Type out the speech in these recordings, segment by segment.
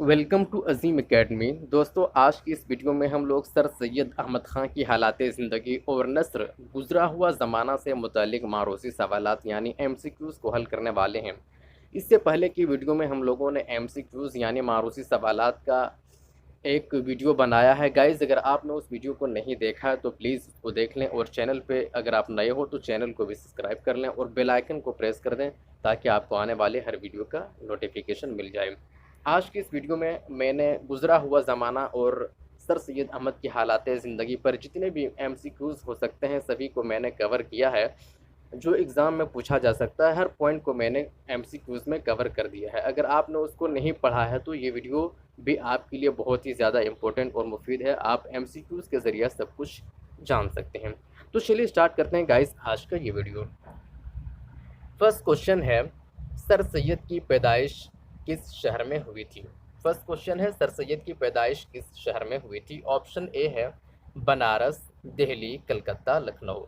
Welcome to Azeem academy. दोस्तों, आज की इस वीडियो में हम लोग सर सैयद अहमद ख़ान की हालात ज़िंदगी और नस्र गुजरा हुआ ज़माना से मुतालिक मारूसी सवालात यानी एमसीक्यूज़ को हल करने वाले हैं। इससे पहले की वीडियो में हम लोगों ने एमसीक्यूज़ यानी मारूसी सवालात का एक वीडियो बनाया है। गाइज़, अगर आपने उस वीडियो को नहीं देखा है तो प्लीज़ उसको देख लें, और चैनल पे अगर आप नए हो तो चैनल को भी सब्सक्राइब कर लें और बेल आइकन को प्रेस कर दें ताकि आपको आने वाले हर वीडियो का नोटिफिकेशन मिल जाए। आज की इस वीडियो में मैंने गुजरा हुआ ज़माना और सर सैयद अहमद की हालात ज़िंदगी पर जितने भी एमसीक्यूज़ हो सकते हैं सभी को मैंने कवर किया है। जो एग्ज़ाम में पूछा जा सकता है हर पॉइंट को मैंने एमसीक्यूज़ में कवर कर दिया है। अगर आपने उसको नहीं पढ़ा है तो ये वीडियो भी आपके लिए बहुत ही ज़्यादा इम्पोर्टेंट और मुफीद है। आप एमसीक्यूज़ के ज़रिए सब कुछ जान सकते हैं। तो चलिए स्टार्ट करते हैं गाइस आज का ये वीडियो। फर्स्ट क्वेश्चन है, सर सैयद की पैदाइश किस शहर में हुई थी? फर्स्ट क्वेश्चन है, सर सैयद की पैदाइश किस शहर में हुई थी? ऑप्शन ए है बनारस, दिल्ली, कलकत्ता, लखनऊ।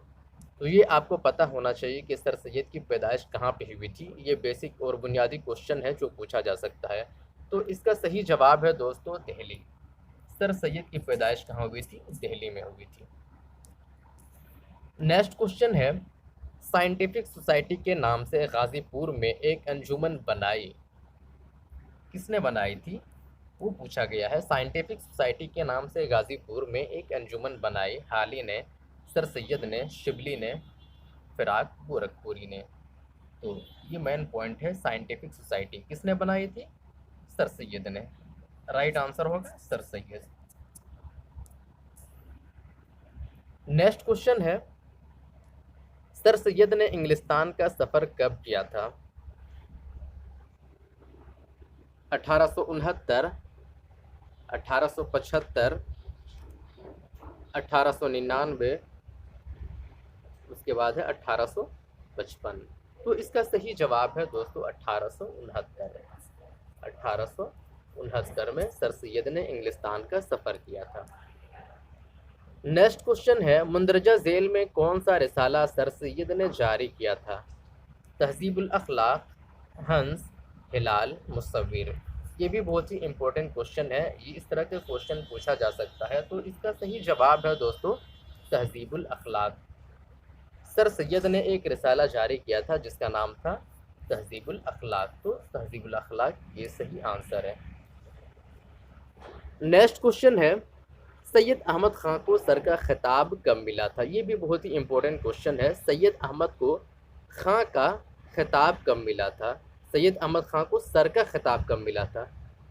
तो ये आपको पता होना चाहिए कि सर सैयद की पैदाइश कहाँ पे हुई थी। ये बेसिक और बुनियादी क्वेश्चन है जो पूछा जा सकता है। तो इसका सही जवाब है दोस्तों दिल्ली। सर सैयद की पैदाइश कहाँ हुई थी? दिल्ली में हुई थी। नेक्स्ट क्वेश्चन है, साइंटिफिक सोसाइटी के नाम से गाजीपुर में एक अंजुमन बनाई, किसने बनाई थी? वो पूछा गया है। साइंटिफिक सोसाइटी के नाम से गाजीपुर में एक अंजुमन बनाई, हाली ने, सर सैयद ने, शिबली ने, फिराक गोरखपुरी ने। तो ये मेन पॉइंट है, साइंटिफिक सोसाइटी किसने बनाई थी? सर सैयद ने। राइट आंसर होगा सर सैयद। नेक्स्ट क्वेश्चन है, सर सैयद ने इंग्लिस्तान का सफर कब किया था? 1869, 1875, 1899, उसके बाद है 1855। तो इसका सही जवाब है दोस्तों 1869। 1869 में सर सैयद ने इंग्लिस्तान का सफर किया था। नेक्स्ट क्वेश्चन है, मुंदरजा झेल में कौन सा रिसाला सर सैयद ने जारी किया था? तहजीबुल अखलाक, हंस, हिलाल, मुसव्विर। ये भी बहुत ही इंपॉर्टेंट क्वेश्चन है। ये इस तरह के क्वेश्चन पूछा जा सकता है। तो इसका सही जवाब है दोस्तों तहजीबुल अखलाक। सर सैयद ने एक रिसाला जारी किया था जिसका नाम था तहजीबुल अखलाक। तो तहजीबुल अखलाक ये सही आंसर है। नेक्स्ट क्वेश्चन है, सैयद अहमद ख़ान को सर का खिताब कब मिला था? ये भी बहुत ही इंपॉर्टेंट क्वेश्चन है। सैयद अहमद को खां का खिताब कब मिला था? सैयद अहमद ख़ान को सर का खिताब कब मिला था?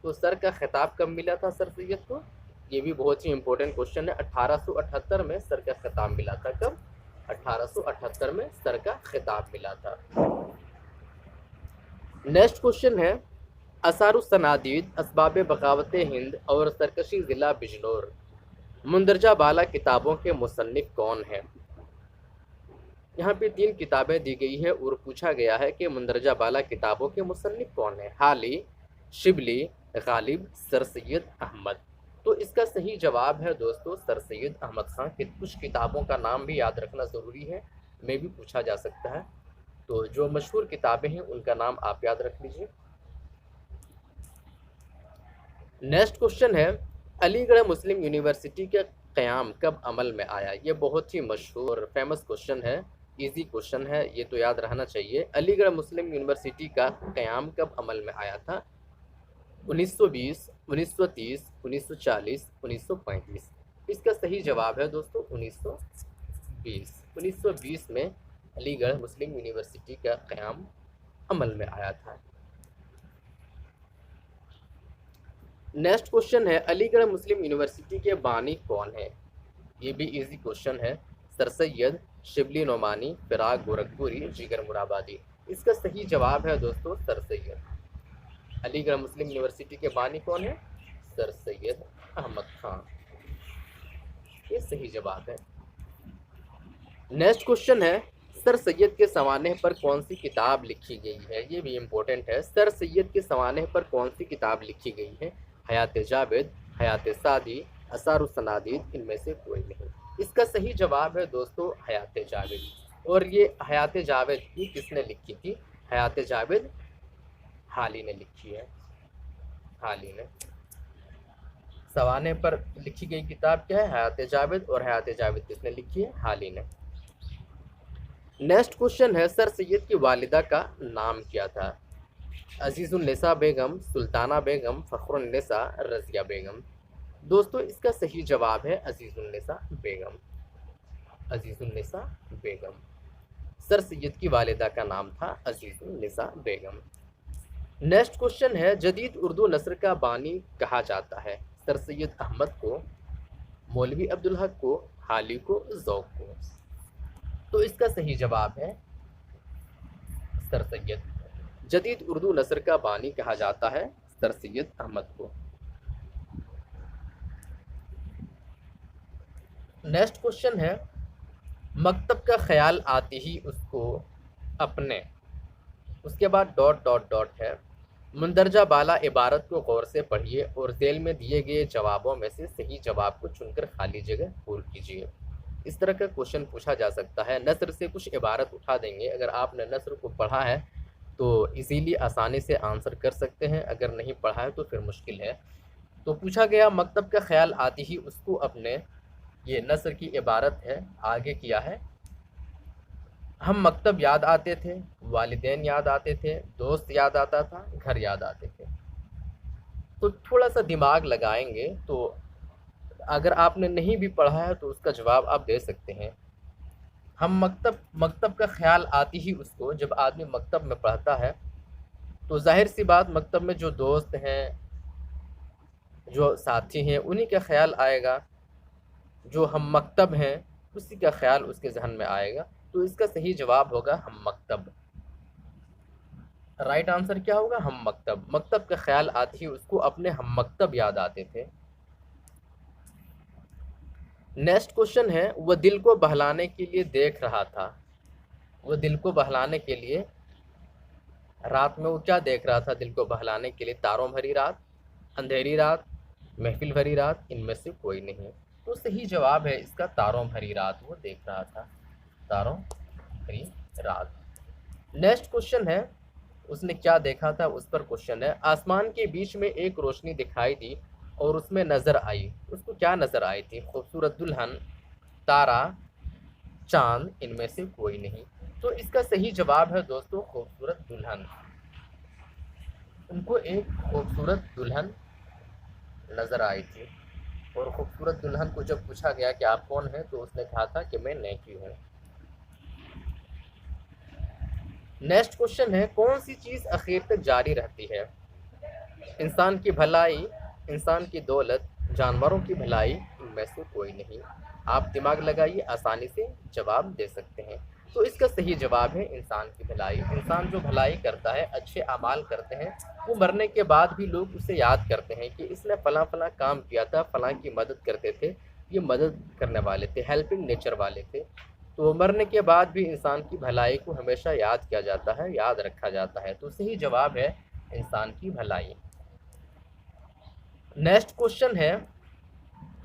तो सर का खिताब कब मिला था सर सैयद को? ये भी बहुत ही इंपॉर्टेंट क्वेश्चन है। 1878 में सर का खिताब मिला था। कब? 1878 में सर का खिताब मिला था। नेक्स्ट क्वेश्चन है, असारुस्सनादीद, असबाब बगावत हिंद और सरकशी ज़िला बिजनौर, मुंदरजा बाला किताबों के मुसन्निफ कौन हैं? यहाँ पे 3 किताबें दी गई है और पूछा गया है कि मुंदरजा बाला किताबों के मुसन्निफ कौन हैं? हाली, शिबली, गालिब, सर सैयद अहमद। तो इसका सही जवाब है दोस्तों सर सैयद अहमद ख़ान के। कुछ किताबों का नाम भी याद रखना ज़रूरी है, में भी पूछा जा सकता है। तो जो मशहूर किताबें हैं उनका नाम आप याद रख लीजिए। नेक्स्ट क्वेश्चन है, अलीगढ़ मुस्लिम यूनिवर्सिटी का क़याम कब अमल में आया? ये बहुत ही मशहूर फेमस क्वेश्चन है, इजी क्वेश्चन है, ये तो याद रहना चाहिए। अलीगढ़ मुस्लिम यूनिवर्सिटी का क़याम कब अमल में आया था? 1920, 1930, 1940, 1935। इसका सही जवाब है दोस्तों 1920। 1920 में अलीगढ़ मुस्लिम यूनिवर्सिटी का क़याम अमल में आया था। नेक्स्ट क्वेश्चन है, अलीगढ़ मुस्लिम यूनिवर्सिटी के बानी कौन है? ये भी इजी क्वेश्चन है। सर सैयद, शिबली नोमानी, फिराक गोरखपुरी, जिगर मुराबादी। इसका सही जवाब है दोस्तों सर सैयद। अलीगढ़ मुस्लिम यूनिवर्सिटी के बानी कौन है? सर सैयद अहमद ख़ान। ये सही जवाब है। नेक्स्ट क्वेश्चन है, सर सैयद के सवानह पर कौन सी किताब लिखी गई है? ये भी इम्पोर्टेंट है। सर सैयद के सवानह पर कौन सी किताब लिखी गई है? हयात जावेद, हयात सादी, असारुस्सनादीद, इनमें से कोई नहीं। इसका सही जवाब है दोस्तों हयात जावेद। और ये हयात जावेद की किसने लिखी थी? हयात जावेद हाली ने लिखी है। हाली ने। सवाने पर लिखी गई किताब क्या है? हयात जावेद, और हयात जावेद किसने लिखी है? हाली ने। नेक्स्ट क्वेश्चन है, सर सैयद की वालिदा का नाम क्या था? अजीजुन्निसा बेगम, सुल्ताना बेगम, फखरुन्निसा, रजिया बेगम। दोस्तों इसका सही जवाब है अजीजुन्निसा बेगम। अजीजुन्निसा बेगम। सर सैयद की वालिदा का नाम था अजीजुन्निसा बेगम। नेक्स्ट क्वेश्चन है, जदीद उर्दू नस्र का बानी कहा जाता है? सर सैयद अहमद को, मौलवी अब्दुल हक को, हाली को, ज़ौक़ को। तो इसका सही जवाब है सर सैयद। जदीद उर्दू नस्र का बानी कहा जाता है सर सैयद अहमद को। नेक्स्ट क्वेश्चन है, मकतब का ख्याल आते ही उसको अपने, उसके बाद डॉट डॉट डॉट है। मुंदरजा बाला इबारत को गौर से पढ़िए और ज़ेल में दिए गए जवाबों में से सही जवाब को चुनकर खाली जगह पूर्ण कीजिए। इस तरह का क्वेश्चन पूछा जा सकता है। नस्र से कुछ इबारत उठा देंगे। अगर आपने नस्र को पढ़ा है तो इजीली आसानी से आंसर कर सकते हैं, अगर नहीं पढ़ा है तो फिर मुश्किल है। तो पूछा गया, मकतब का ख्याल आते ही उसको अपने, ये नस्र की इबारत है। आगे किया है, हम मकतब याद आते थे, वालिदैन याद आते थे, दोस्त याद आता था, घर याद आते थे। तो थोड़ा सा दिमाग लगाएंगे तो अगर आपने नहीं भी पढ़ा है तो उसका जवाब आप दे सकते हैं। हम मकतब का ख्याल आती ही उसको, जब आदमी मकतब में पढ़ता है तो जाहिर सी बात मकतब में जो दोस्त हैं, जो साथी हैं, उन्हीं का ख्याल आएगा। जो हम मकतब हैं उसी का ख्याल उसके जहन में आएगा। तो इसका सही जवाब होगा हम मकतब। राइट आंसर क्या होगा? हम मकतब। मकतब का ख्याल आते ही उसको अपने हम मकतब याद आते थे। नेक्स्ट क्वेश्चन है, वह दिल को बहलाने के लिए देख रहा था। वह दिल को बहलाने के लिए, रात में वो क्या देख रहा था दिल को बहलाने के लिए? तारों भरी रात, अंधेरी रात, महफिल भरी रात, इनमें से कोई नहीं। तो सही जवाब है इसका तारों भरी रात वो देख रहा था। तारों भरी रात। नेक्स्ट क्वेश्चन है, उसने क्या देखा था उस पर क्वेश्चन है। आसमान के बीच में एक रोशनी दिखाई दी और उसमें नज़र आई। उसको क्या नज़र आई थी? खूबसूरत दुल्हन, तारा, चांद, इनमें से कोई नहीं। तो इसका सही जवाब है दोस्तों खूबसूरत दुल्हन। उनको एक खूबसूरत दुल्हन नज़र आई थी और खूबसूरत दुल्हन को जब पूछा गया कि आप कौन हैं तो उसने कहा था कि मैं नेकी हूँ। नेक्स्ट क्वेश्चन है, कौन सी चीज़ आखिर तक जारी रहती है? इंसान की भलाई, इंसान की दौलत, जानवरों की भलाई, इनमें से कोई नहीं। आप दिमाग लगाइए, आसानी से जवाब दे सकते हैं। तो इसका सही जवाब है इंसान की भलाई। इंसान जो भलाई करता है, अच्छे अमाल करते हैं, वो मरने के बाद भी लोग उसे याद करते हैं कि इसने फ़लाँ फ़लाँ काम किया था, फ़लाँ की मदद करते थे, ये मदद करने वाले थे, हेल्पिंग नेचर वाले थे। तो मरने के बाद भी इंसान की भलाई को हमेशा याद किया जाता है, याद रखा जाता है। तो सही जवाब है इंसान की भलाई। नेक्स्ट क्वेश्चन है,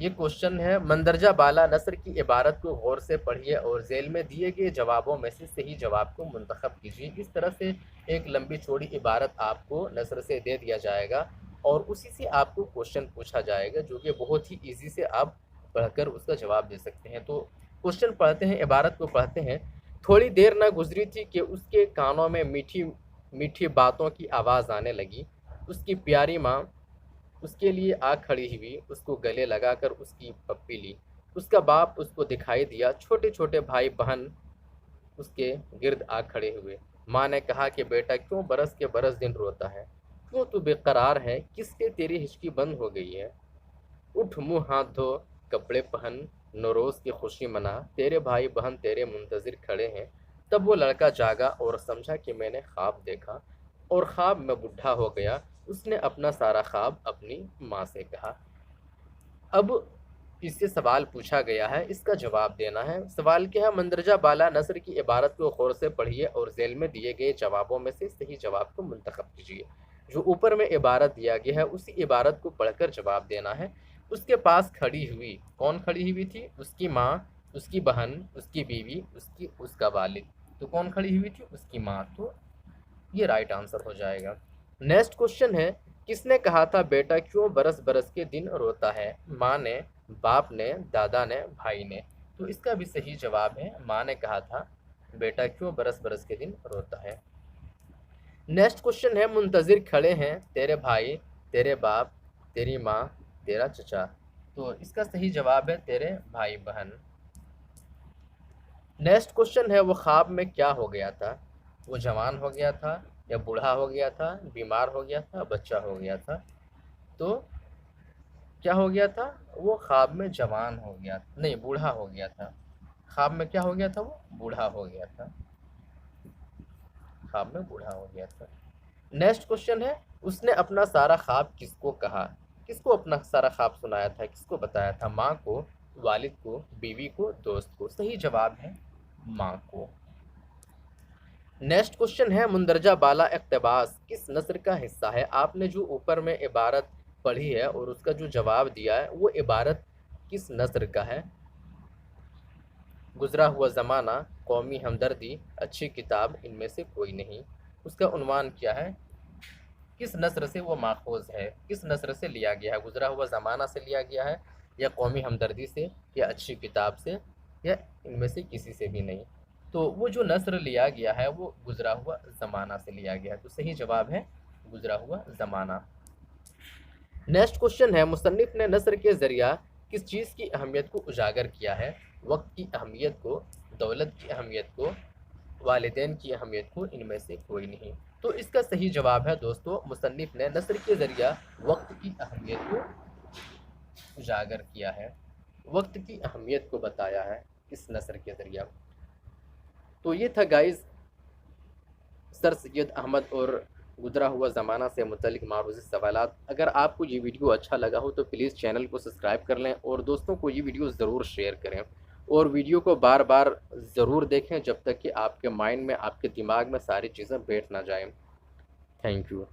ये क्वेश्चन है, मंदरजा बाला नस्र की इबारत को गौर से पढ़िए और ज़ेल में दिए गए जवाबों में से सही जवाब को मुंतखब कीजिए। इस तरह से एक लंबी चौड़ी इबारत आपको नस्र से दे दिया जाएगा और उसी से आपको क्वेश्चन पूछा जाएगा, जो कि बहुत ही ईजी से आप पढ़कर उसका जवाब दे सकते हैं। तो क्वेश्चन पढ़ते हैं, इबारत को पढ़ते हैं। थोड़ी देर न गुजरी थी कि उसके कानों में मीठी मीठी बातों की आवाज़ आने लगी। उसकी प्यारी माँ उसके लिए आ खड़ी हुई, उसको गले लगाकर उसकी पप्पी ली। उसका बाप उसको दिखाई दिया, छोटे छोटे भाई बहन उसके गिर्द आ खड़े हुए। माँ ने कहा कि बेटा क्यों बरस के बरस दिन रोता है? क्यों तू बेकरार है? किससे तेरी हिचकी बंद हो गई है? उठ, मुँह हाथ धो, कपड़े पहन, नौरोज़ की खुशी मना, तेरे भाई बहन तेरे मुंतज़िर खड़े हैं। तब वो लड़का जागा और समझा कि मैंने ख्वाब देखा और ख्वाब में बुढ़ा हो गया। उसने अपना सारा ख्वाब अपनी माँ से कहा। अब इससे सवाल पूछा गया है, इसका जवाब देना है। सवाल क्या है? मंदरजा बाला नस्र की इबारत को गौर से पढ़िए और ज़ेल में दिए गए जवाबों में से सही जवाब को मुंतखब कीजिए। जो ऊपर में इबारत दिया गया है उसी इबारत को पढ़कर जवाब देना है। उसके पास खड़ी हुई, कौन खड़ी हुई थी? उसकी माँ, उसकी बहन, उसकी बीवी, उसका वालिद। तो कौन खड़ी हुई थी? उसकी माँ। तो ये राइट आंसर हो जाएगा। नेक्स्ट क्वेश्चन है, किसने कहा था बेटा क्यों बरस बरस के दिन रोता है? माँ ने, बाप ने, दादा ने, भाई ने। तो इसका भी सही जवाब है माँ ने कहा था बेटा क्यों बरस बरस के दिन रोता है। नेक्स्ट क्वेश्चन है, मुंतजिर खड़े हैं तेरे भाई, तेरे बाप, तेरी माँ, तेरा चचा। तो इसका सही जवाब है तेरे भाई बहन। नेक्स्ट क्वेश्चन है, वो ख्वाब में क्या हो गया था? वो जवान हो गया था, या बूढ़ा हो गया था, बीमार हो गया था, बच्चा हो गया था। तो क्या हो गया था? वो ख्वाब में जवान हो गया, नहीं बूढ़ा हो गया था। ख्वाब में क्या हो गया था? वो बूढ़ा हो गया था। ख्वाब में बूढ़ा हो गया था। नेक्स्ट क्वेश्चन है, उसने अपना सारा ख्वाब किसको कहा? किसको अपना सारा ख्वाब सुनाया था, किसको बताया था? माँ को, वालिद को, बीवी को, दोस्त को। सही जवाब है माँ को। नेक्स्ट क्वेश्चन है, मुंदरजा बाला इक़्तिबास किस नस्र का हिस्सा है? आपने जो ऊपर में इबारत पढ़ी है और उसका जो जवाब दिया है वो इबारत किस नस्र का है? गुजरा हुआ ज़माना, कौमी हमदर्दी, अच्छी किताब, इनमें से कोई नहीं। उसका उन्वान क्या है? किस नस्र से वो माखूज है, किस नस्र से लिया गया है? गुजरा हुआ ज़माना से लिया गया है, या कौमी हमदर्दी से, या अच्छी किताब से, या इनमें से किसी से भी नहीं। तो वो जो नस्र लिया गया है वो गुजरा हुआ ज़माना से लिया गया है। तो सही जवाब है गुजरा हुआ ज़माना। नेक्स्ट क्वेश्चन है, मुसन्निफ ने नस्र के ज़रिया किस चीज़ की अहमियत को उजागर किया है? वक्त की अहमियत को, दौलत की अहमियत को, वालिदैन की अहमियत को, इनमें से कोई नहीं। तो इसका सही जवाब है दोस्तों, मुसन्निफ ने नस्र के ज़रिया वक्त की अहमियत को उजागर किया है, वक्त की अहमियत को बताया है इस नस्र के ज़रिया। तो ये था गाइज़ सर सैयद अहमद और गुजरा हुआ ज़माना से मुतल्लिक़ मारूज़ी सवालात। अगर आपको ये वीडियो अच्छा लगा हो तो प्लीज़ चैनल को सब्सक्राइब कर लें और दोस्तों को ये वीडियो ज़रूर शेयर करें, और वीडियो को बार बार ज़रूर देखें जब तक कि आपके माइंड में, आपके दिमाग में सारी चीज़ें बैठ ना जाएं। Thank you.